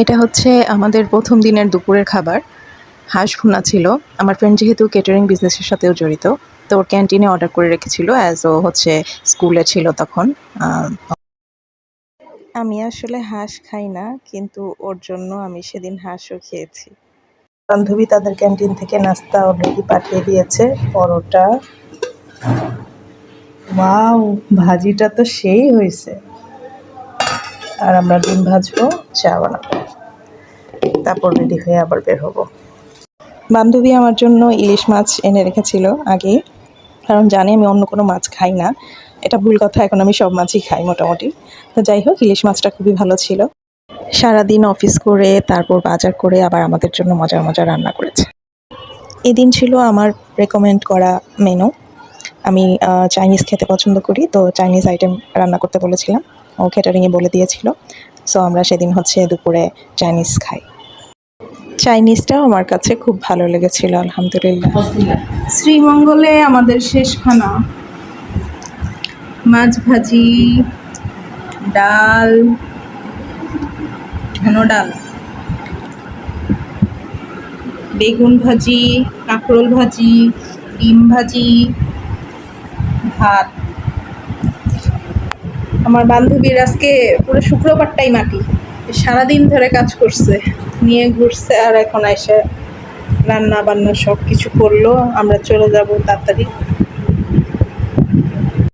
এটা হচ্ছে আমাদের প্রথম দিনের দুপুরের খাবার। হাঁস ভুনা ছিল। আমার ফ্রেন্ড যেহেতু কেটারিং বিজনেসের সাথেও জড়িত, তো ওর ক্যান্টিনে অর্ডার করে রেখেছিল অ্যাজ ও হচ্ছে স্কুলে ছিল তখন। আমি আসলে হাঁস খাই না, কিন্তু ওর জন্য আমি সেদিন হাঁসও খেয়েছি। বান্ধবী তাদের ক্যান্টিন থেকে নাস্তা অলরেডি পাঠিয়ে দিয়েছে, পরোটা। ওয়াও, ভাজিটা তো সেই হয়েছে। আর আমরা ডিম ভাজবো, চা বানাবো, তারপর রেডি হয়ে আবার বের হবো। বান্ধবী আমার জন্য ইলিশ মাছ এনে রেখেছিল আগে, কারণ জানি আমি অন্য কোনো মাছ খাই না। এটা ভুল কথা, এখন আমি সব মাছই খাই মোটামুটি। তো যাই হোক, ইলিশ মাছটা খুবই ভালো ছিল। সারাদিন অফিস করে তারপর বাজার করে আবার আমাদের জন্য মজার মজার রান্না করেছে। এদিন ছিল আমার রেকমেন্ড করা মেনু। আমি চাইনিজ খেতে পছন্দ করি, তো চাইনিজ আইটেম রান্না করতে বলেছিলাম, ও ক্যাটারিংয়ে বলে দিয়েছিল। সো আমরা সেদিন হচ্ছে দুপুরে চাইনিজ খাই। চাইনিজটাও আমার কাছে খুব ভালো লেগেছিল, আলহামদুলিল্লাহ। শ্রীমঙ্গলে আমাদের শেষ খানা, মাছ ভাজি, ডাল, ঘন ডাল, বেগুন ভাজি, কাঁকরোল ভাজি, ডিম ভাজি, ভাত। আমার বান্ধবীর আজকে পুরো শুক্রবারটাই মাটি, সারাদিন ধরে কাজ করছে, নিয়ে ঘুরছে, আর এখন এসে রান্না বান্না সব কিছু করলো। আমরা চলে যাব তাড়াতাড়ি।